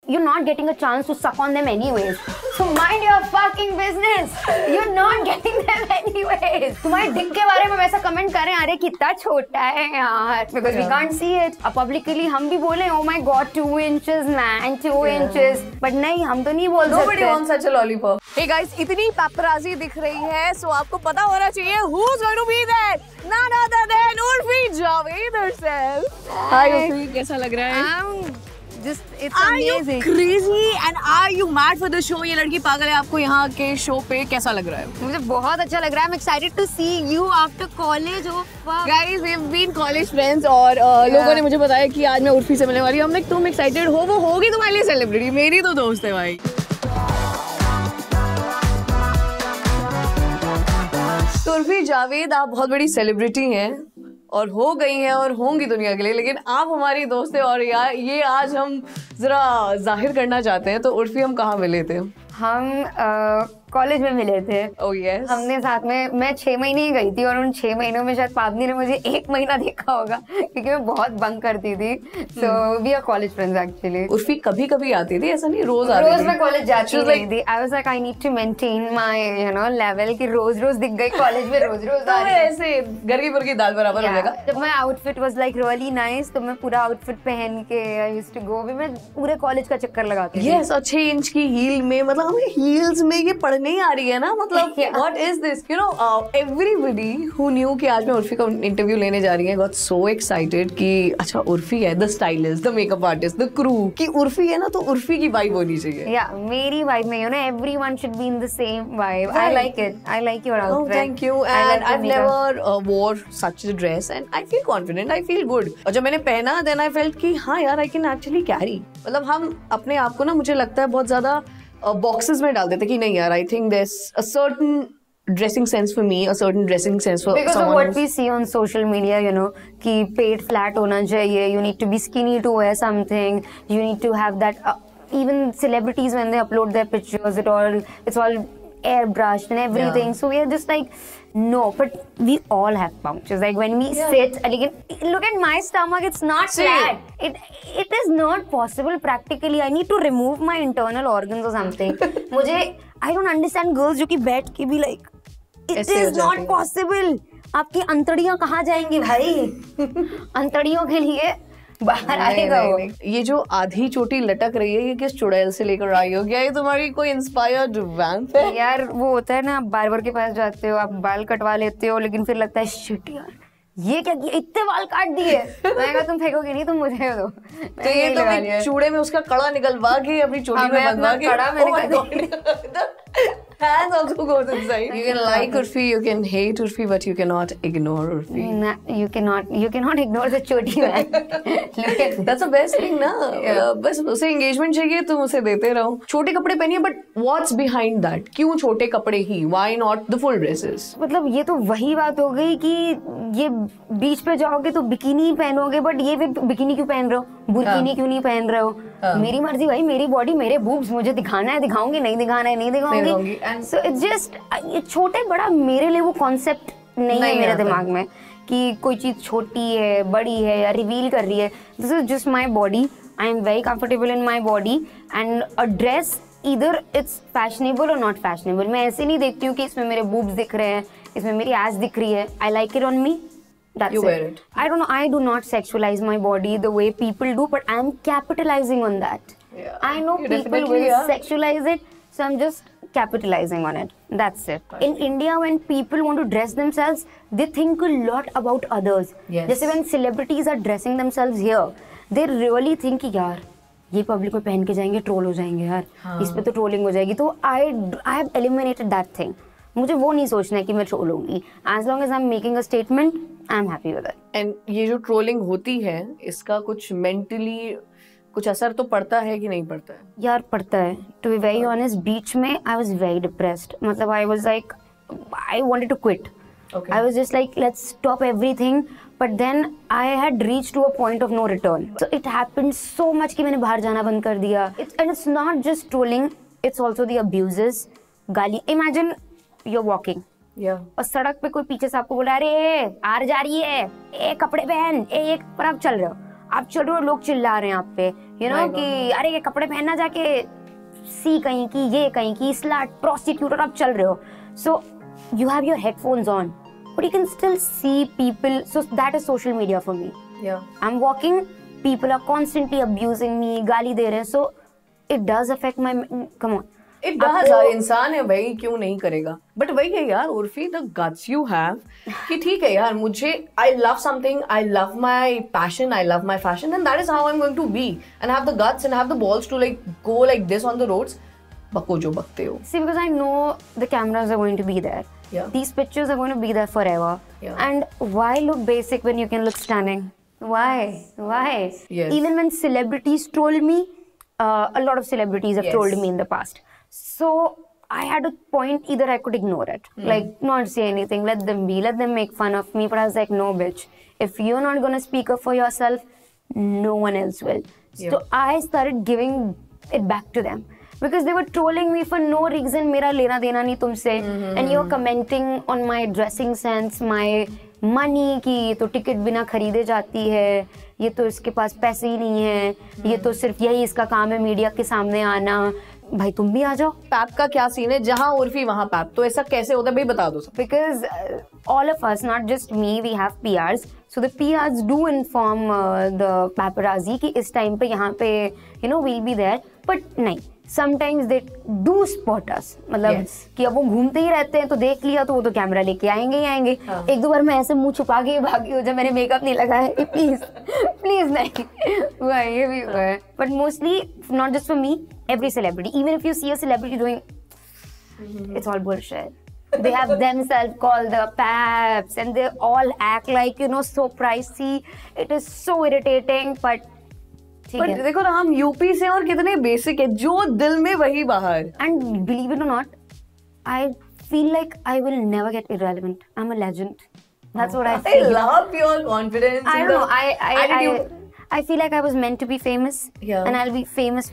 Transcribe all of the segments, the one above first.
you're not getting a chance to suck on them anyways. So mind your fucking business. You're not getting them anyways. तुम्हारे dick के बारे में वैसा comment कर रहे हैं, अरे कितना छोटा है यार, because we can't see it. अब publicly हम भी बोले, oh my god 2 inches man, 2 inches. But नहीं, हम तो नहीं बोल सकते. Nobody wants such a lollipop. Hey guys, इतनी paparazzi दिख रही है, so आपको पता होना चाहिए who's going to be there? None other than Urfi Javed herself. Hi Urfi, कैसा लग रहा है? It's are amazing. you crazy and are you mad for the show? ये लड़की पागल है, आपको यहाँ के शो पे कैसा लग रहा है? मुझे बहुत अच्छा लग रहा है. I'm excited to see you after college. Oh fuck. Guys, we've been college friends और लोगों ने मुझे बताया कि आज मैं उर्फी से मिलने वाली हूँ. I'm like, तुम excited हो? वो होगी तुम्हारे लिए सेलिब्रिटी, मेरी तो दोस्त है भाई. तो उर्फी जावेद, आप बहुत बड़ी सेलिब्रिटी हैं और हो गई हैं और होंगी दुनिया के लिए, लेकिन आप हमारी दोस्त हैं और यार ये आज हम जरा जाहिर करना चाहते हैं. तो उर्फी, हम कहाँ मिले थे? हम कॉलेज में मिले थे. Oh yes. हमने साथ में, मैं 6 महीने ही गई थी और उन 6 महीनों में शायद पावनी ने मुझे 1 महीना देखा होगा क्योंकि मैं बहुत बंक करती थी. So we are college friends actually. Urfi कभी कभी आती थी, ऐसा नहीं रोज आती थी. रोज मैं कॉलेज जाती नहीं थी. I was like I need to maintain my level कि रोज रोज दिख गई कॉलेज में, रोज रोज आ रही है. ऐसे घर की मुर्गी दाल बराबर हो जाएगा. जब मैं outfit was like really nice, तो मैं पूरा आउटफिट पहन के I used to go. मैं पूरे कॉलेज का चक्कर लगाती थी. Yes, और 6 इंच की हील में, मतलब हमें हील्स में ये पढ़ने ही आ रही है ना, मतलब what is this? You know, everybody who knew कि आज मैं उर्फी का इंटरव्यू लेने जा रही है got so excited कि अच्छा उर्फी है, the stylist, the makeup artist, the crew, कि उर्फी है ना तो उर्फी की वाइब होनी चाहिए. Yeah, मेरी वाइब में, you know, everyone should be in the same vibe. I like it. I like your outfit. Oh, thank you. And I've never wore such a dress and I feel confident. I feel good. और जब मैंने पहना, then I felt कि हाँ यार, I can actually carry. मतलब हम अपने आप को ना, मुझे लगता है बहुत ज्यादा boxes में डाल देते कि नहीं यार, I think there's a certain dressing sense for me, a certain dressing sense for because someone of what else. we see on social media, you know, कि पेट flat होना चाहिए, you need to be skinny to wear something, you need to have that. Even celebrities when they upload their pictures, it's all airbrushed and everything. So we are just like, no, but we all have punctures. Like when we sit, look at my stomach, it's not flat. It is not possible practically. I need to remove my internal organs or something. I don't understand girls जो कि बैठ के भी like, it is not possible. आपकी अंतड़ियाँ कहाँ जाएंगी भाई? अंतड़ियों के लिए बाहर आएगा वो. ये जो आधी चोटी लटक रही है, ये किस चुड़ैल से लेकर आई हो? क्या ये तुम्हारी कोई इंस्पायर्ड वैम्प है? यार वो होता है ना, आप बार्बर के पास जाते हो, आप बाल कटवा लेते हो, लेकिन फिर लगता है शिट यार, ये क्या किया, इतने बाल काट दिए. मैं कहा तुम फेंकोगे नहीं, तुम मुझे दो. तो ये तो चूड़े में उसका कड़ा निकलवा के अपनी चोटी में बंधवा के, कड़ा मैंने hands also goes inside. You can like Urfi, you can hate Urfi, but you cannot ignore Urfi. Nah, you cannot ignore the choti man. Look at That's the best thing ना. बस उसे engagement चाहिए, तुम उसे देते रहो. छोटे कपड़े पहनिए, but what's behind that? क्यों छोटे कपड़े ही? Why not the full dresses? मतलब ये तो वही बात हो गई कि ये बीच पे जाओगे तो बिकिनी पहनोगे, बट ये बिकिनी क्यों पहन रहे हो, बुरकिनी क्यों नहीं पहन रहे हो? मेरी मर्जी भाई, मेरी बॉडी, मेरे बूब्स, मुझे दिखाना है दिखाऊंगी, नहीं दिखाना है नहीं दिखाऊंगी. So it's just ये छोटे बड़ा मेरे लिए वो कॉन्सेप्ट नहीं है मेरे दिमाग में कि कोई चीज छोटी है, बड़ी है या रिवील कर रही है. This is just my body. I am very comfortable in my body and a dress either it's fashionable or not fashionable. मैं ऐसे नहीं देखती हूँ कि इसमें मेरे boobs दिख रहे हैं, इसमें मेरी ass दिख रही है. I like it on me. That's you it. wear it. I don't know. I do not sexualize my body the way people do, but I'm capitalizing on that. Yeah. I know you people will sexualize it, so I'm just capitalizing on it. That's it. In India, when people want to dress themselves, they think a lot about others. Yes. जैसे when celebrities are dressing themselves here, they really think कि यार ये public में पहन के जाएंगे, troll हो जाएंगे यार. हाँ. इस पे तो ट्रोलिंग हो जाएगी. तो I have eliminated that thing. मुझे वो नहीं सोचना है कि मैं ट्रोल होंगी. As long as I'm making a statement, I'm happy with it. And ये जो ट्रोलिंग होती है, इसका कुछ मेंटली कुछ असर तो पड़ता है कि नहीं पड़ता है? यार पड़ता है. To be very honest, बीच में I was very depressed. मतलब I was like, I wanted to quit. Okay. I was just like, let's stop everything. But then I had reached to a point of no return. So it happened so much कि मैंने बाहर जाना बंद कर दिया. And it's not just trolling, it's also the abuses. गाली. Imagine you're walking. Yeah. और सड़क पे कोई पीछे से आपको बोला, अरे आर जा रही है, ए कपड़े पहन, एक पर आप चल रहे हो, लोग चिल्ला रहे हैं आप पे, you know, कि अरे ये कपड़े पहनना जाके सी कहीं की, ये कहीं की, स्लट, प्रोस्टिट्यूट, और आप चल रहे हो. So you have your headphones on, but you can still see people. So that is social media for me. Yeah. I'm walking, people are constantly abusing me, गाली दे रहे हैं. So it does affect my, come on. It does. यार इंसान है भाई, क्यों नहीं करेगा. But वही है यार Urfi, the guts you have कि ठीक है यार, मुझे I love something, I love my passion, I love my fashion, and that is how I'm going to be, and have the guts and have the balls to like go like this on the roads. बको जो बकते हो. See, because I know the cameras are going to be there. Yeah. These pictures are going to be there forever. Yeah. And why look basic when you can look stunning? Why? Why? Yes. Even when celebrities troll me, a lot of celebrities have trolled me in the past. So I had a point, either I could ignore it, like not say anything, let them be, let them make fun of me. But I was like, no, bitch. If you're not going to speak up for yourself, no one else will. Yeah. So I started giving it back to them. Because they were trolling me for no reason. मेरा लेना देना नहीं तुमसे. And you're commenting on my dressing sense, my money कि ये तो ticket बिना खरीदे जाती है, ये तो इसके पास पैसे ही नहीं है, ये तो सिर्फ यही इसका काम है मीडिया के सामने आना. भाई तुम भी आ जाओ. पैप का क्या सीन है, जहाँ उर्फी वहाँ पैप, तो ऐसा कैसे होता है भाई, बता दो सब. Because all of us, not just me, we have PRs. So the PRs do inform the paparazzi कि इस टाइम पे यहाँ पे you know we'll be there. But नहीं, sometimes they do spot us. मतलब कि अब वो घूमते ही रहते हैं तो देख लिया तो वो तो कैमरा लेके आएंगे ही आएंगे. एक दो बार मैं ऐसे मुंह छुपा के भागी हूँ जब मैंने मेकअप नहीं लगाया. प्लीज प्लीज नहीं हुआ, ये भी हुआ है. But mostly not just for me, every celebrity. Even if you see a celebrity doing, it's all bullshit. They have themselves called the paps and they all act like, you know, so pricey. It is so irritating, but देखो ना, हम UP से और कितने basic है, जो दिल में वही बाहर. And believe it or not, I feel like I will never get irrelevant. I'm a legend. That's what I feel. I love your confidence. I don't know. I feel like I was meant to be famous. Yeah. And I'll be famous.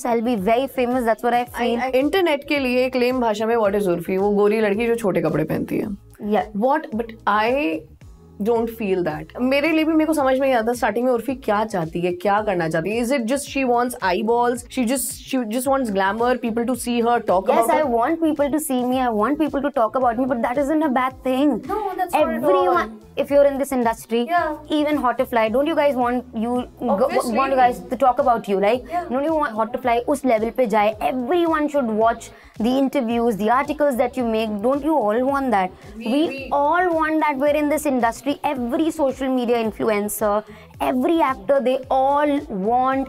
I'll be very famous. That's what I feel. Internet के लिए claim भाषा में what is Urfi, वो गोरी लड़की जो छोटे कपड़े पहनती है. Yeah. What? But I don't feel that. मेरे लिए भी मेरे को समझ में नहीं आता स्टार्टिंग में उर्फी क्या चाहती है, क्या करना चाहती है. Is it just she wants eyeballs? She just wants glamour, people to see her, talk about her. Yes, I want people to see me. I want people to talk about me, but that isn't a bad thing. No, that's not at all. Everyone, if you're in this industry, even Hotifly, don't you guys want want you guys to talk about you? Like, don't you want Hotifly उस level पे जाए? Everyone should watch the interviews, the articles that you make. Don't you all want that? We all want that. We're in this industry. Every social media influencer, every actor, they all want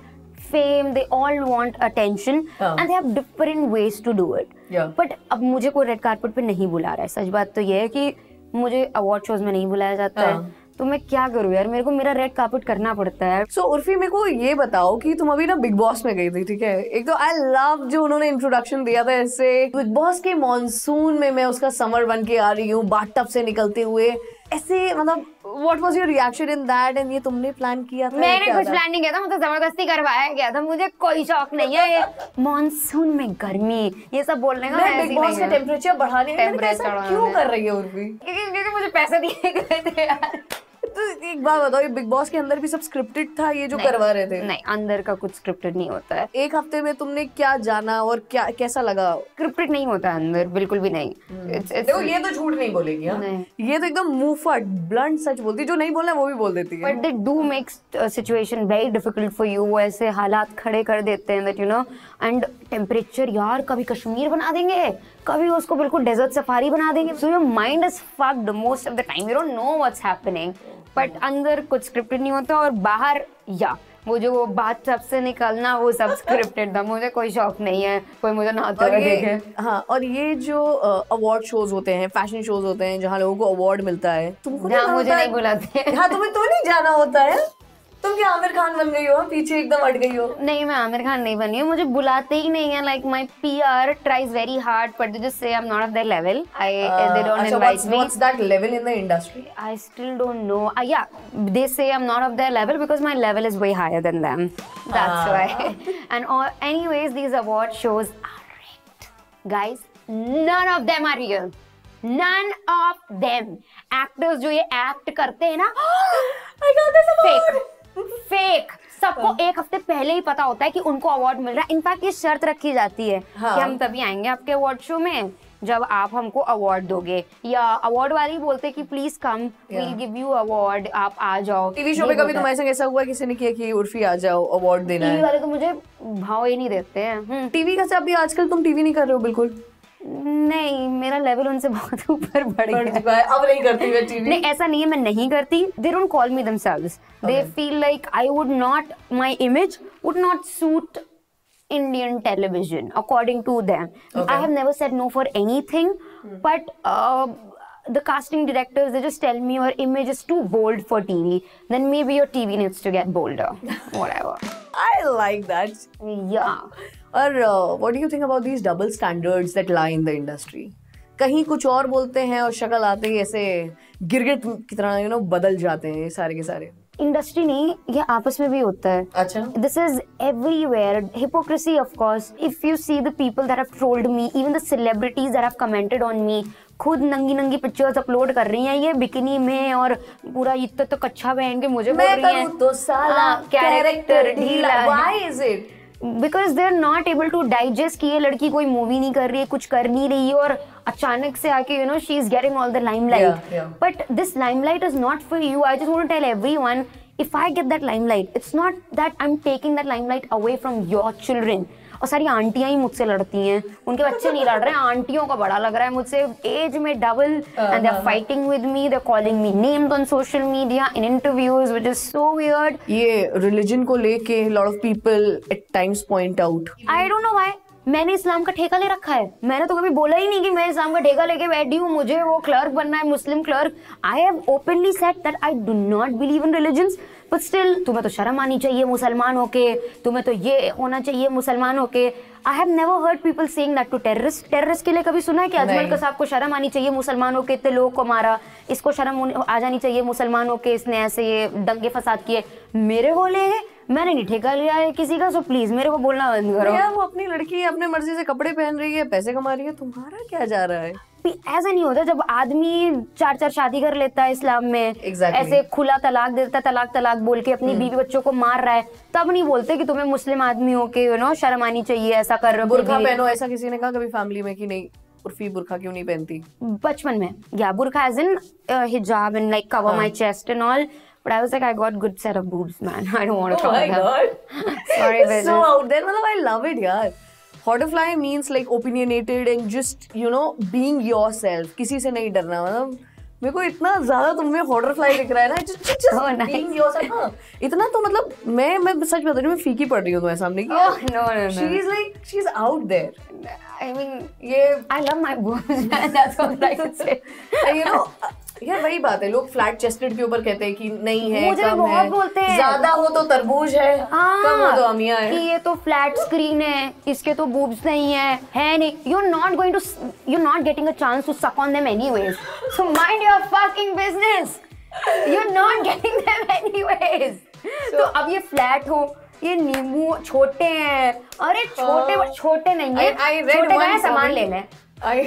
fame, they all want attention, and they have different ways to do it. But अब मुझे कोई red carpet पे नहीं बुला रहा है. सच बात तो ये है कि मुझे अवार्ड शोज में नहीं बुलाया जाता है, तो मैं क्या करूँ यार, मेरे को मेरा रेड कार्पेट करना पड़ता है. So उर्फी, मेरे को ये बताओ कि तुम अभी ना बिग बॉस में गई थी, ठीक है. एक तो आई लव जो उन्होंने इंट्रोडक्शन दिया था ऐसे, बिग बॉस के मॉनसून में मैं उसका समर बन के आ रही हूँ, बाथटब से निकलते हुए ऐसे, मतलब what was your reaction in that? And ये तुमने प्लान किया था? मैंने कुछ प्लान नहीं किया था, मतलब जबरदस्ती करवाया गया था. मुझे कोई शौक नहीं है मॉनसून में गर्मी ये सब बोलने का. मैं बिग बॉस का टेम्परेचर बढ़ाने क्यों कर रही है उर्फी? क्योंकि मुझे पैसे दिए गए थे यार. तो एक बात बताओ, ये बिग बॉस के अंदर भी सब स्क्रिप्टेड था ये जो करवा रहे थे? नहीं, अंदर का कुछ स्क्रिप्टेड नहीं होता है. एक हफ्ते में तुमने क्या जाना और क्या कैसा लगा? स्क्रिप्टेड नहीं होता है अंदर, बिल्कुल भी नहीं. देखो ये तो झूठ नहीं बोलेगी, ये तो एकदम मुंह फट ब्लंट सच बोलती, जो नहीं बोलना है वो भी बोल देती है. But they do make situation very difficult for you. वो ऐसे हालात खड़े कर देते हैं that you know. And temperature यार, कभी कश्मीर बना देंगे, कभी उसको बिल्कुल डेजर्ट सफारी बना देंगे. So your mind is fucked most of the time. You don't know what's happening. But अंदर कुछ स्क्रिप्टेड नहीं होता, और बाहर वो जो बात सबसे निकलना वो सब स्क्रिप्टेड था. मुझे कोई शौक नहीं है कोई मुझे नहाते हुए देखे. हाँ, और ये जो अवार्ड शोज होते हैं, फैशन शोज होते हैं जहाँ लोगों को अवार्ड मिलता है, तुमको मुझे नहीं बुलाते. हाँ, तुम्हें तो नहीं जाना होता है. तुम क्या आमिर खान बन गई हो, पीछे एकदम हट गई हो? नहीं, मैं आमिर खान नहीं बनी हूँ, मुझे बुलाते ही नहीं है. Like my PR tries very hard but they just say I am not of their level. They don't invite me. What's that level in the industry? I still don't know. Yeah, they say I'm not of their level because my level is way higher than them. That's why. And anyways, these award shows are rigged. Guys, none of them are real. None of them. Actors जो ये act करते हैं ना, I got this award. Fake. सबको एक हफ्ते पहले ही पता होता है कि उनको अवार्ड मिल रहा है। इनफैक्ट ये शर्त रखी जाती है कि हम तभी आएंगे आपके अवार्ड शो में जब आप हमको अवार्ड दोगे, या अवार्ड वाले ही बोलते कि please come, we will give you award, आप आ जाओ। टीवी शो पे कभी तुम्हारे संग ऐसा हुआ किसी ने किया कि उर्फी आ जाओ अवार्ड देना है? टीवी वाले तो मुझे भाव ही नहीं देते हैं। टीवी का अभी आजकल तुम टीवी नहीं कर रहे हो बिल्कुल? नहीं, मेरा लेवल उनसे बहुत ऊपर बढ़ गया है। अब नहीं करती मैं टीवी? नहीं, ऐसा नहीं है मैं नहीं करती। They don't call me themselves. They feel like I would not, my image would not suit Indian television according to them. I have never said no for anything, but the casting directors, they just tell me your image is too bold for TV. Then maybe your TV needs to get bolder. Whatever. I like that. Yeah. और what do you think about these double standards that lie in the industry? कहीं कुछ और बोलते हैं और शक्ल आते ही ऐसे गिरगिट की तरह बदल जाते हैं सारे के सारे। इंडस्ट्री नहीं, ये आपस में भी होता है। अच्छा। This is everywhere, hypocrisy of course. If you see the people that have trolled me, even the celebrities that have commented on me, खुद नंगी नंगी पिक्चर्स अपलोड कर रही हैं ये बिकिनी में और पूरा इतना तो कच्छा पहन के मुझे बोल रही हैं तो साला कैरेक्टर ढीला। Why is it? Because they're not able to digest कि ये लड़की कोई मूवी नहीं कर रही है, कुछ कर नहीं रही है और अचानक से आके she is getting all the limelight. Yeah. But this limelight is not for you. I just want to tell everyone, if I get that limelight, it's not that I'm taking that limelight away from your children. और सारी आंटियां ही मुझसे लड़ती हैं, उनके बच्चे नहीं लड़ रहे हैं, आंटियों का बड़ा लग रहा है मुझसे एज में double, and they are fighting with me, they are calling me names on social media in interviews, which is so weird. ये रिलीजन को लेके lot of people at times point out. I don't know why. मैंने इस्लाम का ठेका ले रखा है? मैंने तो कभी बोला ही नहीं कि मैं इस्लाम का ठेका लेके बैठी हूँ, मुझे वो क्लर्क बनना है, Muslim clerk. I have openly said that I do not believe in religions, but still तुम्हें तो शर्म आनी चाहिए मुसलमान होके, तुम्हें तो ये होना चाहिए मुसलमान होके। I have never heard people saying that to terrorist. Terrorist के लिए कभी सुना है कि अजमल कसाब को शर्म आनी चाहिए मुसलमान होके, इतने लोगों को मारा, इसको शर्म आ जानी चाहिए मुसलमान होके, इसने ऐसे ये दंगे फसाद किए? मेरे बोले है, मैंने नहीं ठेका लिया है किसी का, सो प्लीज मेरे को बोलना बंद करो। वो अपनी लड़की है, अपने मर्जी से कपड़े पहन रही है, पैसे कमा रही है, तुम्हारा क्या जा रहा है? ऐसा नहीं होता जब आदमी 4 शादी कर लेता है इस्लाम में, ऐसे खुला तलाक देता है, तलाक बोल के अपनी बीवी बच्चों को मार रहा है, तब नहीं बोलते कि तुम्हें मुस्लिम आदमी हो के शर्म आनी चाहिए, ऐसा कर रहे हो। बुर्का पहनो, ऐसा किसी ने कहा कभी फैमिली में कि नहीं उर्फी बुर्का क्यों नहीं पहनती? बचपन में, या बुर्का एज इन हिजाब and like cover my chest and all, but I was like, I got good set of boobs, man. I don't want to talk about it. Sorry, but so out there, मतलब I love it, यार. Hortifly means like opinionated and just being yourself. किसी से नहीं डरना, मतलब मेरे को इतना ज्यादा तुम में Hortifly दिख रहा है ना, just being yourself. हाँ, इतना तो मतलब मैं सच बता रही हूँ, मैं फीकी पड़ रही हूँ तुम्हारे सामने की। Oh no. She's out there. I mean, I love my boobs, man. That's what I could say. यार वही बात है, लोग फ्लैट चेस्टेड के ऊपर कहते हैं कि नहीं है, मुझे कम बहुत है, बोलते हैं, ज्यादा हो तो तरबूज है, कम हो तो अमिया है, कि ये तो फ्लैट स्क्रीन है, इसके तो बूब्स नहीं है नहीं। you're not getting a chance to suck on them anyways, so mind your fucking business. You're not getting them anyways. तो अब ये फ्लैट हो, ये नींबू छोटे हैं, अरे छोटे नहीं है, छोटे का सामान लेना है,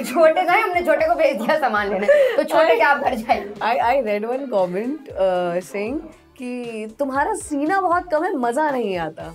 छोटे का हमने छोटे को भेज दिया सामान लेने, तो छोटे क्या आप घर जाए। I read one comment saying कि तुम्हारा सीना बहुत कम है, मजा नहीं आता।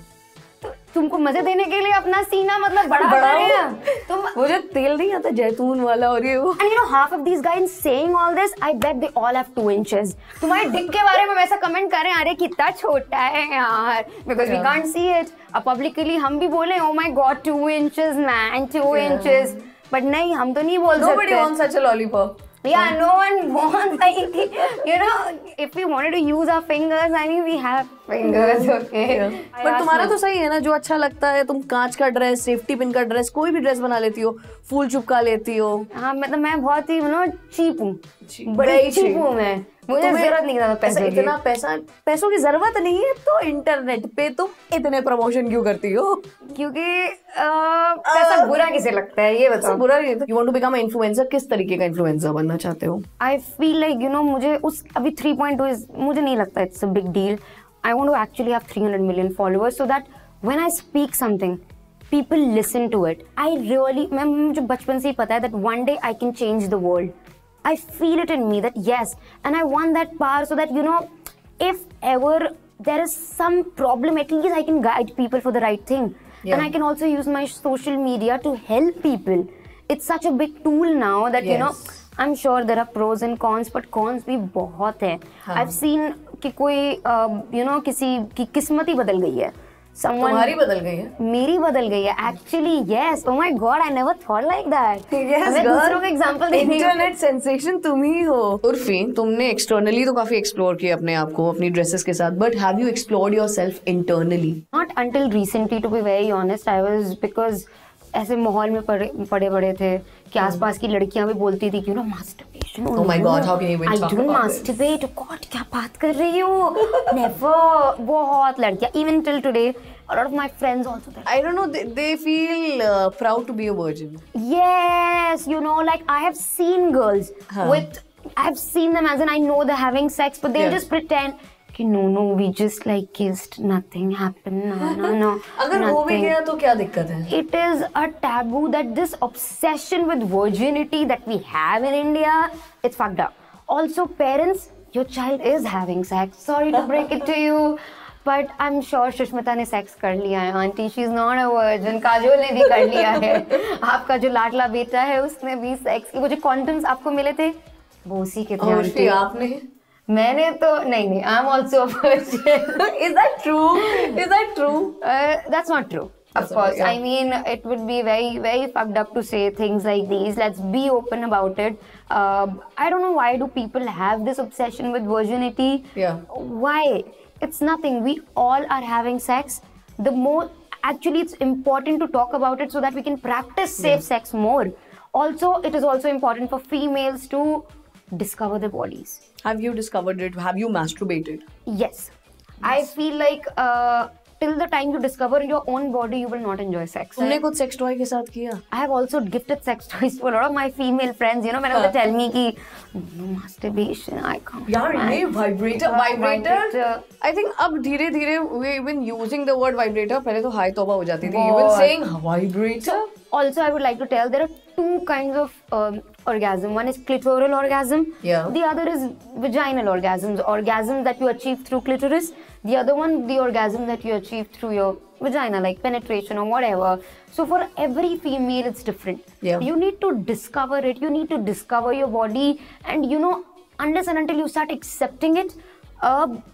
तुमको मजे देने के लिए अपना सीना मतलब बड़ा तुम, मुझे तेल नहीं आता जैतून वाला और ये वो। And half of these guys saying all this, I bet they all have 2 inches. तुम्हारे डिक के बारे में वैसा कमेंट कर रहे हैं, अरे कितना छोटा है यार, because we can't see it. अब पब्लिकली हम भी बोले, oh my god 2 inches man, 2 inches. But नहीं, हम तो नहीं बोल सकते। Nobody wants such a lollipop. Yeah, no one wants, like, if we wanted to use our fingers, I mean, we have fingers, okay. पर तुम्हारा तो सही है ना, जो अच्छा लगता है, तुम कांच का ड्रेस, सेफ्टी पिन का ड्रेस, कोई भी ड्रेस बना लेती हो, फूल चिपका लेती हो। हाँ, मतलब मैं बहुत ही चीप हूँ, बड़ी चीप हूँ मैं, मुझे जरूरत नहीं है पैसे की। इतना पैसों की जरूरत नहीं है तो इंटरनेट पे तुम इतने प्रमोशन क्यों करती हो? क्योंकि पैसा बुरा किसे लगता है ये बताओ। बुरा नहीं लगता। You want to become an influencer, किस तरीके का इन्फ्लुएंसर बनना चाहते हो? I feel like मुझे उस अभी 3.2 मुझे नहीं लगता it's a big deal. I want to actually have 300 million followers so that when I speak something, people listen to it. I really, मुझे बचपन से ही पता है that one day I can change the world. I feel it in me that yes, and I want that power so that if ever there is some problem, at least I can guide people for the right thing. Yeah. And I can also use my social media to help people. It's such a big tool now that you know, I'm sure there are pros and cons, but cons भी बहुत है. I've seen कि कोई you know किसी की किस्मत ही बदल गई है. तुम्हारी बदल गई है? मेरी बदल गई है. Actually, yes. Oh my God, I never thought like that. Yes, मैं दूसरों का एग्जांपल देती हूँ. इंटरनेट सेंसेशन तुम ही हो. उर्फी, तुमने एक्सटर्नली तो काफी एक्सप्लोर किया अपने आप को अपनी ड्रेसेस के साथ, but have you explored yourself internally? Not until recently, to be very honest. I was because ऐसे माहौल में पड़े बड़े थे कि आसपास की लड़कियां भी बोलती थी कि ना masturbation. Oh my God, how can you even talk I don't about masturbate. God, क्या बात कर रही हो? Never. बहुत लड़कियां, even till today, a lot of my friends also. I don't know. They feel proud to be a virgin. Yes, you know, like I have seen girls with. I have seen them as in I know they're having sex, but they'll just pretend. No, we just like kissed, nothing happened, no. अगर हो भी गया तो क्या दिक्कत है? It is a taboo that this obsession with virginity that we have in India, it's fucked up. Also, parents, your child is having sex. Sorry to break it to you, but I'm sure Shushmita ने sex कर लिया है, auntie. She's not a virgin. Kajol ने भी कर लिया है. आपका जो लाडला बेटा है, उसने भी sex. वो जो condoms आपको मिले थे, वो उसी के थे. और आपने? मैंने तो नहीं. I'm also a virgin. Is that true? Is that true? That's not true. Of course. Yeah. I mean, it would be very, very fucked up to say things like these. Let's be open about it. I don't know why do people have this obsession with virginity. Yeah. Why? It's nothing. We all are having sex. Actually, it's important to talk about it so that we can practice safe sex more. Also, it is also important for females to discover their bodies. Have you discovered it? Have you masturbated? Yes. I feel like till the time you discover your own body, you will not enjoy sex. तुमने कुछ sex toy के साथ किया? I have also gifted sex toys to a lot of my female friends. You know, whenever they tell me कि masturbation, I can't. यार ये vibrator. I think अब धीरे-धीरे we even using the word vibrator. पहले तो हाय तौबा हो जाती थी. Even saying vibrator. Also, I would like to tell there are two kinds of orgasm. One is clitoral orgasm. Yeah. The other is vaginal orgasms. Orgasms that you achieve through clitoris. The other one, the orgasm that you achieve through your vagina, like penetration or whatever. So for every female, it's different. Yeah. You need to discover it. You need to discover your body, and you know, unless and until you start accepting it,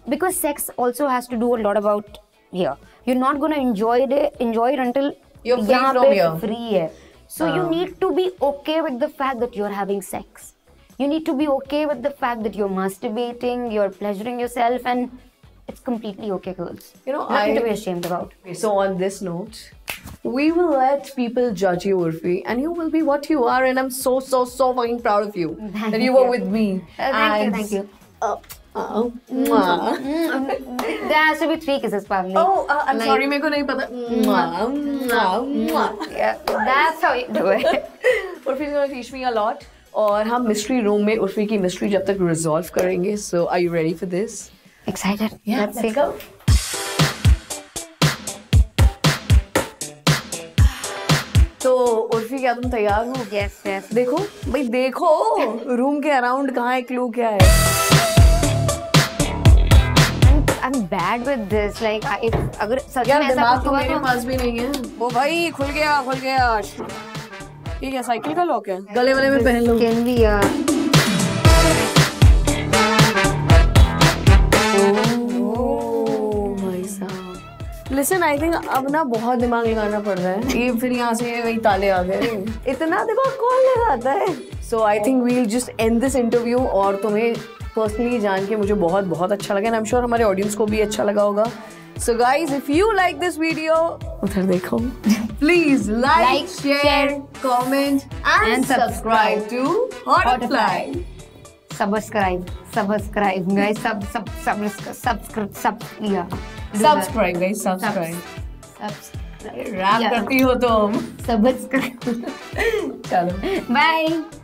because sex also has to do a lot about here. You're not gonna enjoy it until you're free from here. Free है. So you need to be okay with the fact that you're having sex. You need to be okay with the fact that you're masturbating, you're pleasuring yourself, and it's completely okay, girls. You know, nothing to be ashamed about. So on this note, we will let people judge you, Urfi, and you will be what you are, and I'm so fucking proud of you that you were with me. Thank you. There has to be 3 kisses, Pavni. Oh, I'm sorry, मेरे को नहीं पता. Yeah, that's how you do it. Urfi is going to teach me a lot. और हम mystery room में उर्फी की mystery जब तक resolve करेंगे. So, are you ready for this? Excited. Yeah, let's go. तो उर्फी क्या तुम तैयार हो? Yes, yes. देखो भाई देखो रूम के अराउंड कहाँ है, क्लू क्या है? I'm bad with this. Like, अगर सच में ऐसा दिमाग कुछ तो हुआ मेरे पास भी नहीं है. ओ भाई खुल गया. ये क्या साइकिल का लॉक है? गले वाले में पहन लो. Can we? Listen, I think अब ना बहुत दिमाग लगाना पड़ रहा है. ये फिर यहाँ से वही ताले आ गए. इतना दिमाग कौन लगाता है? So I think we'll just end this interview. और तुम्हें पर्सनली जान के मुझे बहुत अच्छा लगा. I'm sure हमारे ऑडियंस को भी अच्छा लगा होगा. So guys, if you like this video, उधर देखो. Please like, share, comment and subscribe to Hotfly. Subscribe, guys. Subscribe, guys. Subscribe. Rap करती हो तुम. Subscribe. चलो. Bye.